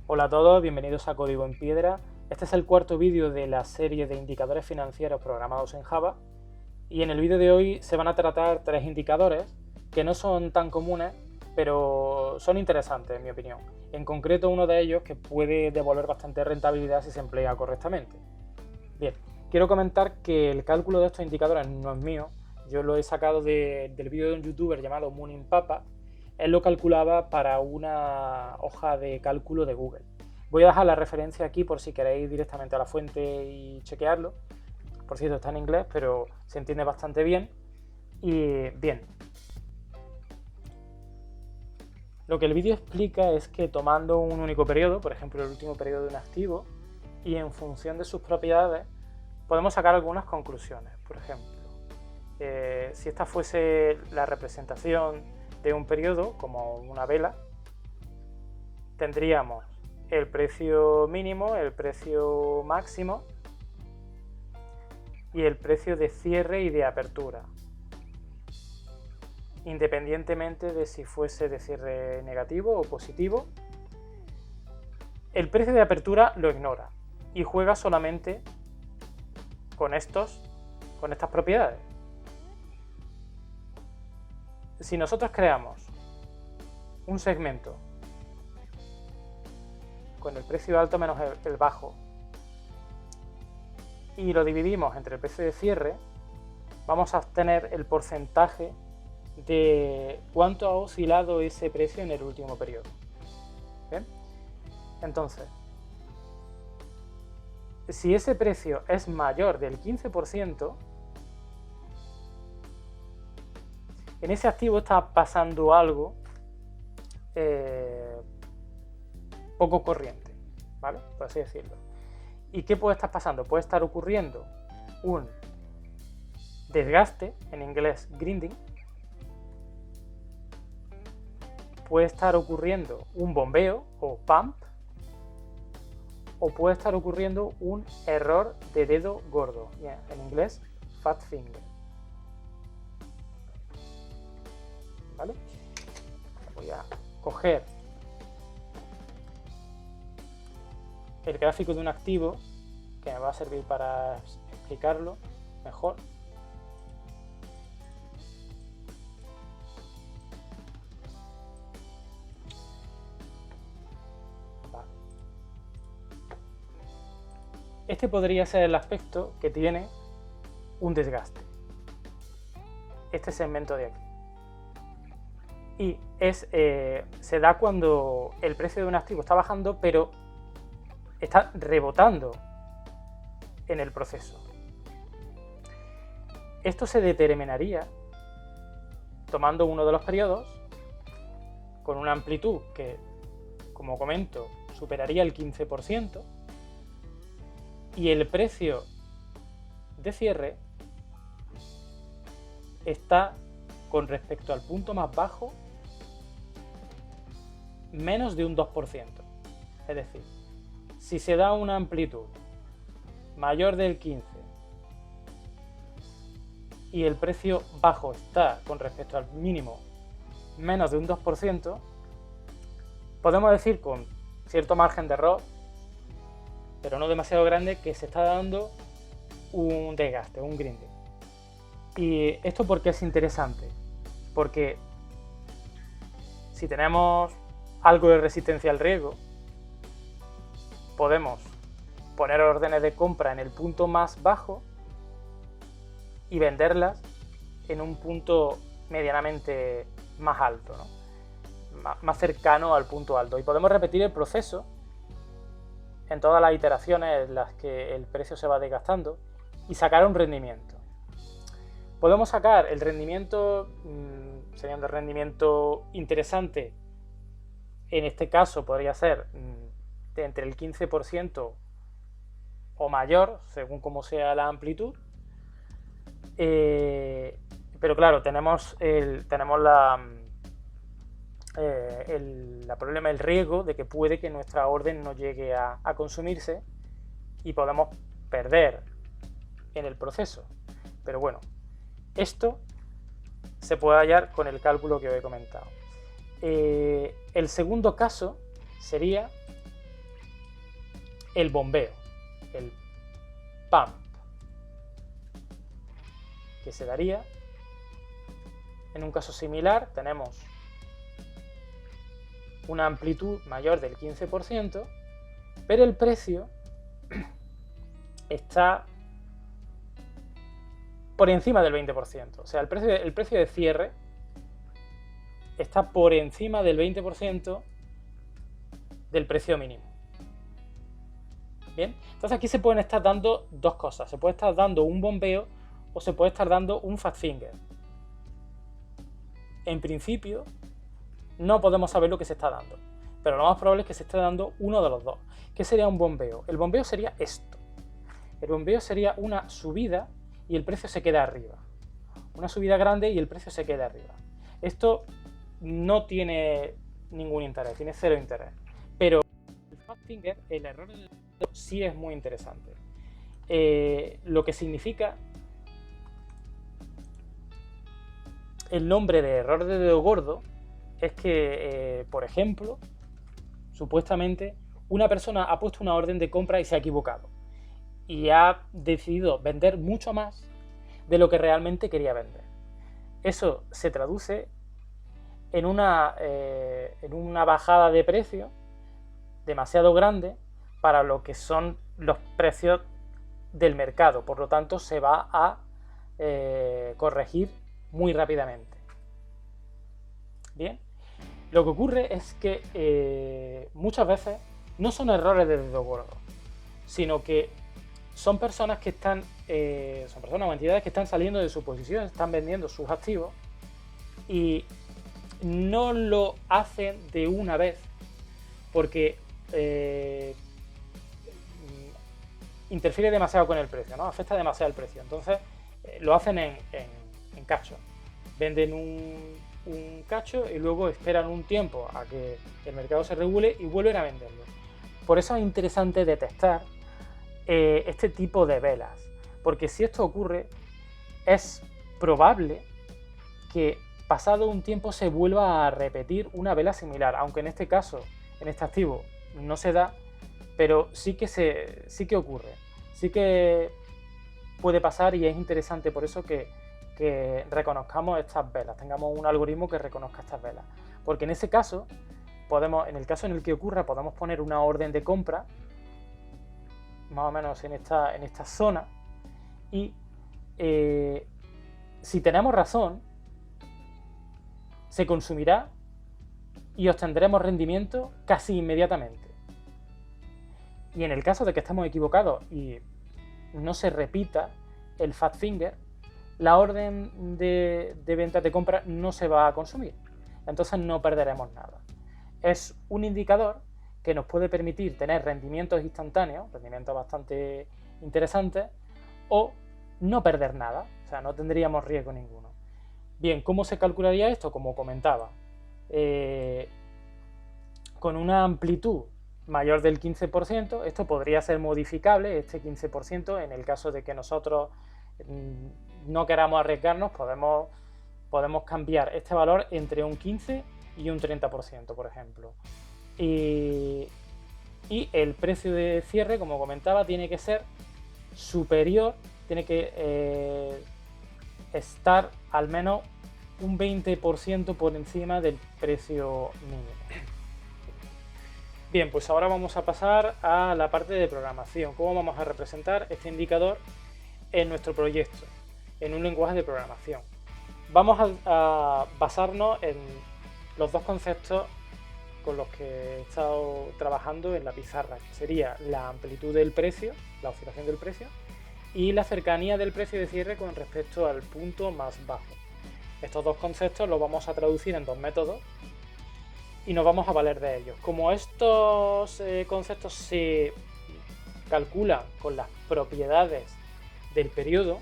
Hola a todos, bienvenidos a Código en Piedra. Este es el cuarto vídeo de la serie de indicadores financieros programados en Java y en el vídeo de hoy se van a tratar tres indicadores que no son tan comunes, pero son interesantes en mi opinión. En concreto uno de ellos que puede devolver bastante rentabilidad si se emplea correctamente. Bien, quiero comentar que el cálculo de estos indicadores no es mío, yo lo he sacado del vídeo de un youtuber llamado Mooninpapa. Él lo calculaba para una hoja de cálculo de Google. Voy a dejar la referencia aquí por si queréis ir directamente a la fuente y chequearlo. Por cierto, está en inglés, pero se entiende bastante bien. Y bien, lo que el vídeo explica es que tomando un único periodo, por ejemplo el último periodo de un activo, y en función de sus propiedades, podemos sacar algunas conclusiones. Por ejemplo, si esta fuese la representación de un periodo, como una vela, tendríamos el precio mínimo, el precio máximo y el precio de cierre y de apertura, independientemente de si fuese de cierre negativo o positivo. El precio de apertura lo ignora y juega solamente con estas propiedades. Si nosotros creamos un segmento con el precio alto menos el bajo y lo dividimos entre el precio de cierre, vamos a obtener el porcentaje de cuánto ha oscilado ese precio en el último periodo. ¿Bien? Entonces, si ese precio es mayor del 15%, en ese activo está pasando algo poco corriente, ¿vale? Por así decirlo. ¿Y qué puede estar pasando? Puede estar ocurriendo un desgaste, en inglés grinding, puede estar ocurriendo un bombeo o pump, o puede estar ocurriendo un error de dedo gordo, en inglés fat finger. ¿Vale? Voy a coger el gráfico de un activo que me va a servir para explicarlo mejor. Vale. Este podría ser el aspecto que tiene un desgaste, este segmento de aquí. Y se da cuando el precio de un activo está bajando, pero está rebotando en el proceso. Esto se determinaría tomando uno de los periodos con una amplitud que, como comento, superaría el 15%, y el precio de cierre está con respecto al punto más bajo menos de un 2%. Es decir, si se da una amplitud mayor del 15 y el precio bajo está con respecto al mínimo menos de un 2%, podemos decir con cierto margen de error, pero no demasiado grande, que se está dando un desgaste, un grinding. ¿Y esto por qué es interesante? Porque si tenemos algo de resistencia al riesgo, podemos poner órdenes de compra en el punto más bajo y venderlas en un punto medianamente más alto, ¿no? Más cercano al punto alto. Y podemos repetir el proceso en todas las iteraciones en las que el precio se va desgastando y sacar un rendimiento. Podemos sacar el rendimiento, sería un rendimiento interesante. En este caso podría ser de entre el 15% o mayor, según como sea la amplitud. Pero claro, tenemos el problema, el riesgo de que puede que nuestra orden no llegue a consumirse y podemos perder en el proceso. Pero bueno, esto se puede hallar con el cálculo que os he comentado. El segundo caso sería el bombeo, el pump, que se daría. En un caso similar tenemos una amplitud mayor del 15%, pero el precio está por encima del 20%. O sea, el precio de cierre está por encima del 20% del precio mínimo. Bien, entonces aquí se pueden estar dando dos cosas. Se puede estar dando un bombeo o se puede estar dando un fat finger. En principio, no podemos saber lo que se está dando, pero lo más probable es que se esté dando uno de los dos. ¿Qué sería un bombeo? El bombeo sería esto. El bombeo sería una subida y el precio se queda arriba. Una subida grande y el precio se queda arriba. Esto no tiene ningún interés, tiene cero interés. Pero el fat finger, el error del dedo, sí es muy interesante. Lo que significa el nombre de error de dedo gordo es que, por ejemplo, supuestamente una persona ha puesto una orden de compra y se ha equivocado y ha decidido vender mucho más de lo que realmente quería vender. Eso se traduce en una bajada de precio demasiado grande para lo que son los precios del mercado. Por lo tanto, se va a corregir muy rápidamente. Bien, lo que ocurre es que muchas veces no son errores de dedo gordo, sino que son personas que están, son personas o entidades que están saliendo de su posición, están vendiendo sus activos y no lo hacen de una vez porque interfiere demasiado con el precio, ¿no? Afecta demasiado el precio. Entonces lo hacen en cacho. Venden un cacho y luego esperan un tiempo a que el mercado se regule y vuelven a venderlo. Por eso es interesante detectar este tipo de velas, porque si esto ocurre, es probable que pasado un tiempo se vuelva a repetir una vela similar, aunque en este caso, en este activo, no se da, pero sí que ocurre, sí que puede pasar y es interesante por eso que reconozcamos estas velas, tengamos un algoritmo que reconozca estas velas, porque en ese caso, en el caso en el que ocurra, podemos poner una orden de compra más o menos en esta zona y si tenemos razón, se consumirá y obtendremos rendimiento casi inmediatamente. Y en el caso de que estemos equivocados y no se repita el fat finger, la orden de venta de compra no se va a consumir. Entonces no perderemos nada. Es un indicador que nos puede permitir tener rendimientos instantáneos, rendimientos bastante interesantes, o no perder nada, o sea, no tendríamos riesgo ninguno. Bien, ¿cómo se calcularía esto? Como comentaba, con una amplitud mayor del 15%, esto podría ser modificable, este 15%, en el caso de que nosotros no queramos arriesgarnos, podemos cambiar este valor entre un 15 y un 30%, por ejemplo. Y el precio de cierre, como comentaba, tiene que ser superior, tiene que estar al menos un 20% por encima del precio mínimo. Bien, pues ahora vamos a pasar a la parte de programación. ¿Cómo vamos a representar este indicador en nuestro proyecto, en un lenguaje de programación? Vamos a basarnos en los dos conceptos con los que he estado trabajando en la pizarra, que sería la amplitud del precio, la oscilación del precio, y la cercanía del precio de cierre con respecto al punto más bajo. Estos dos conceptos los vamos a traducir en dos métodos y nos vamos a valer de ellos. Como estos conceptos se calculan con las propiedades del periodo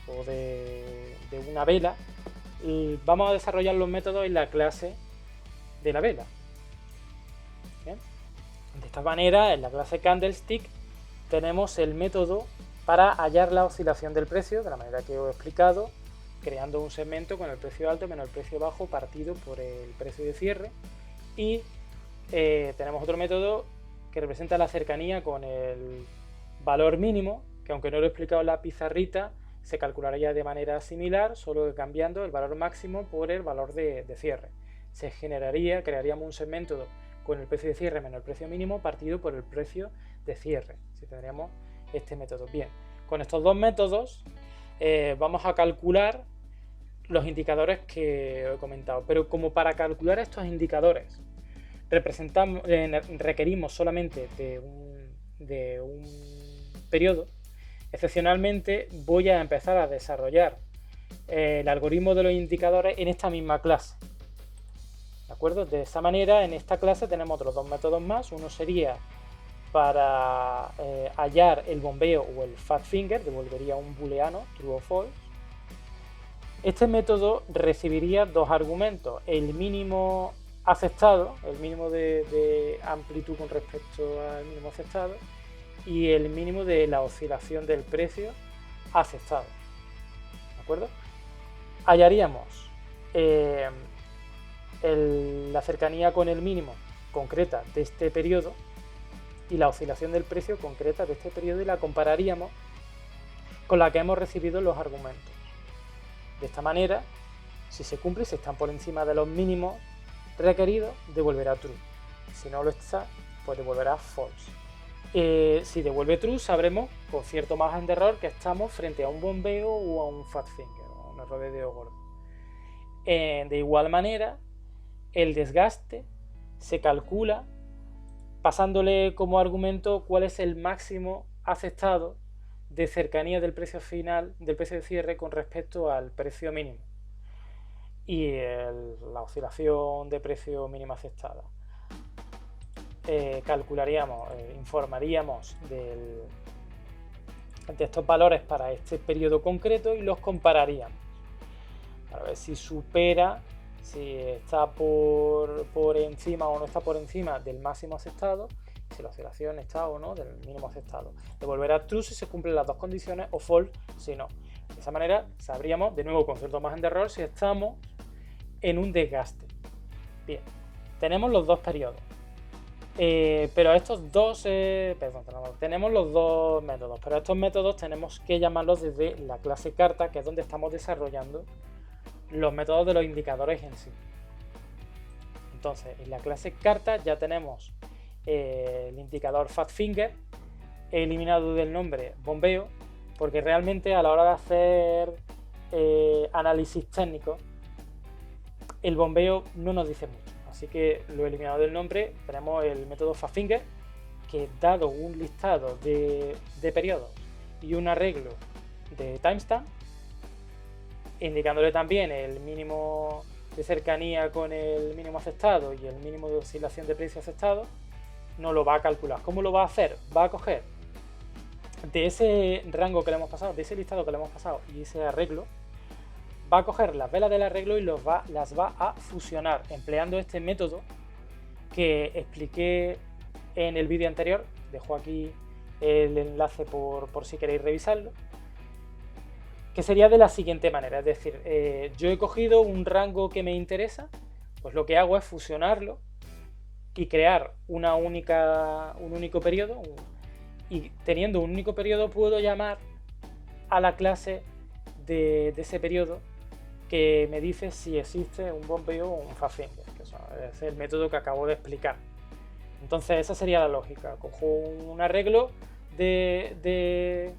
o de una vela, vamos a desarrollar los métodos en la clase de la vela. ¿Bien? De esta manera, en la clase Candlestick tenemos el método para hallar la oscilación del precio, de la manera que os he explicado, creando un segmento con el precio alto menos el precio bajo partido por el precio de cierre. Y tenemos otro método que representa la cercanía con el valor mínimo, que aunque no lo he explicado en la pizarrita, se calcularía de manera similar, solo que cambiando el valor máximo por el valor de cierre. Se crearíamos un segmento con el precio de cierre menos el precio mínimo partido por el precio de cierre. Si tendríamos este método. Bien, con estos dos métodos vamos a calcular los indicadores que he comentado, pero como para calcular estos indicadores requerimos solamente de un periodo, excepcionalmente voy a empezar a desarrollar el algoritmo de los indicadores en esta misma clase. ¿De acuerdo? De esa manera, en esta clase tenemos otros dos métodos más. Uno sería para hallar el bombeo o el fat finger, devolvería un booleano, true o false. Este método recibiría dos argumentos: el mínimo aceptado, el mínimo de amplitud con respecto al mínimo aceptado, y el mínimo de la oscilación del precio aceptado. ¿De acuerdo? Hallaríamos la cercanía con el mínimo concreta de este periodo y la oscilación del precio concreta de este periodo, y la compararíamos con la que hemos recibido los argumentos. De esta manera, si se cumple, si están por encima de los mínimos requeridos, devolverá true. Si no lo está, pues devolverá false. Si devuelve true, sabremos con cierto margen de error que estamos frente a un bombeo o a un fat finger, o a un error de dedo gordo. De igual manera, el desgaste se calcula pasándole como argumento cuál es el máximo aceptado de cercanía del precio final, del precio de cierre con respecto al precio mínimo, y la oscilación de precio mínimo aceptada. Informaríamos de estos valores para este periodo concreto y los compararíamos para ver si supera, si está por encima o no está por encima del máximo aceptado, si la oscilación está o no del mínimo aceptado. Devolverá true si se cumplen las dos condiciones o false si no. De esa manera sabríamos, de nuevo con cierto margen de error, si estamos en un desgaste. Bien, tenemos los dos periodos. Pero estos dos, tenemos los dos métodos, pero estos métodos tenemos que llamarlos desde la clase carta, que es donde estamos desarrollando los métodos de los indicadores en sí. Entonces, en la clase carta ya tenemos el indicador fat finger, he eliminado del nombre bombeo, porque realmente a la hora de hacer análisis técnico, el bombeo no nos dice mucho. Así que lo he eliminado del nombre. Tenemos el método fat finger, que dado un listado de periodos y un arreglo de timestamp, indicándole también el mínimo de cercanía con el mínimo aceptado y el mínimo de oscilación de precio aceptado, nos lo va a calcular. ¿Cómo lo va a hacer? Va a coger de ese rango que le hemos pasado, de ese listado que le hemos pasado y ese arreglo, va a coger las velas del arreglo y las va a fusionar empleando este método que expliqué en el vídeo anterior. Dejo aquí el enlace por si queréis revisarlo, que sería de la siguiente manera. Es decir, yo he cogido un rango que me interesa, pues lo que hago es fusionarlo y crear un único periodo, y teniendo un único periodo puedo llamar a la clase de ese periodo que me dice si existe un bombeo o un fat finger, que es el método que acabo de explicar. Entonces esa sería la lógica: cojo un arreglo de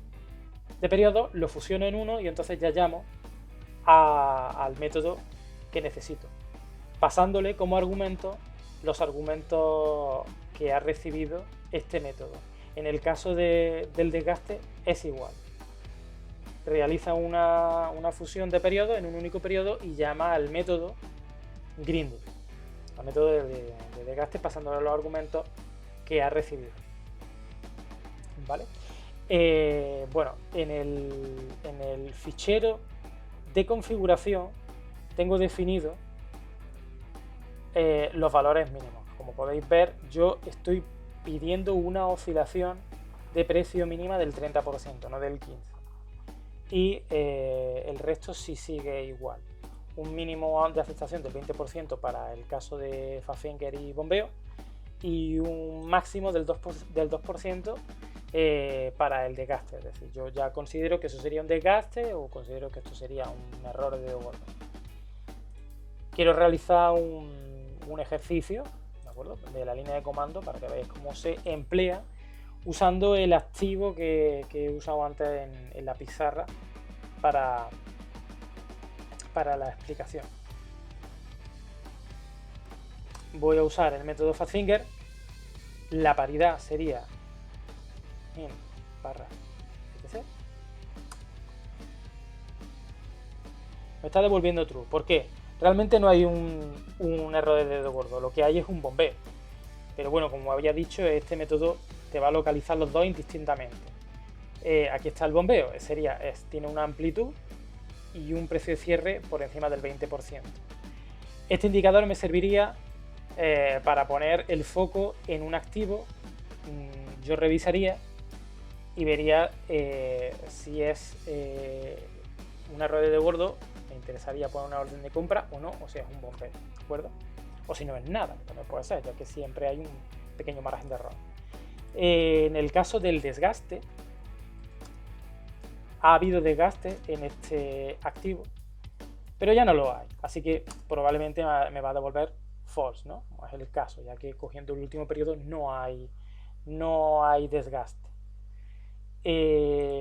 periodo, lo fusiono en uno y entonces ya llamo al método que necesito, pasándole como argumento los argumentos que ha recibido este método. En el caso del desgaste es igual. Realiza una fusión de periodos en un único periodo y llama al método grinding, al método de desgaste, pasándole los argumentos que ha recibido. ¿Vale? Bueno, en el fichero de configuración tengo definido los valores mínimos. Como podéis ver, yo estoy pidiendo una oscilación de precio mínima del 30%, no del 15%. Y el resto sí sigue igual. Un mínimo de aceptación del 20% para el caso de fat finger y bombeo, y un máximo del 2% para el desgaste. Es decir, yo ya considero que eso sería un desgaste o considero que esto sería un error de dedo gordo. Quiero realizar un ejercicio, ¿de acuerdo?, de la línea de comando para que veáis cómo se emplea usando el activo que he usado antes en la pizarra para la explicación. Voy a usar el método Fastfinger. La paridad sería en barra etc. Me está devolviendo true. ¿Por qué? Realmente no hay un error de dedo gordo, lo que hay es un bombeo. Pero bueno, como había dicho, este método te va a localizar los dos indistintamente. Aquí está el bombeo, tiene una amplitud y un precio de cierre por encima del 20%. Este indicador me serviría para poner el foco en un activo. Yo revisaría y vería si es un error de dedo gordo. Me interesaría poner una orden de compra o no, o sea, es un bombeo, ¿de acuerdo? O si no es nada, que también puede ser, ya que siempre hay un pequeño margen de error. En el caso del desgaste, ha habido desgaste en este activo, pero ya no lo hay, así que probablemente me va a devolver false, ¿no? Es el caso, ya que cogiendo el último periodo no hay desgaste.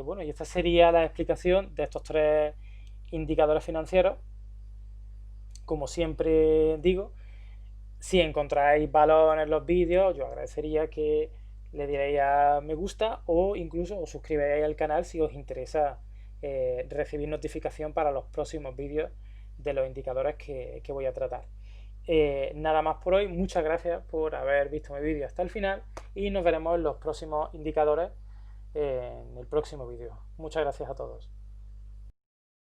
Bueno, y esta sería la explicación de estos tres indicadores financieros. Como siempre digo, si encontráis valor en los vídeos, yo agradecería que le dierais a me gusta o incluso os suscribiréis al canal si os interesa recibir notificación para los próximos vídeos de los indicadores que voy a tratar. Nada más por hoy, muchas gracias por haber visto mi vídeo hasta el final y nos veremos en los próximos indicadores en el próximo vídeo. Muchas gracias a todos.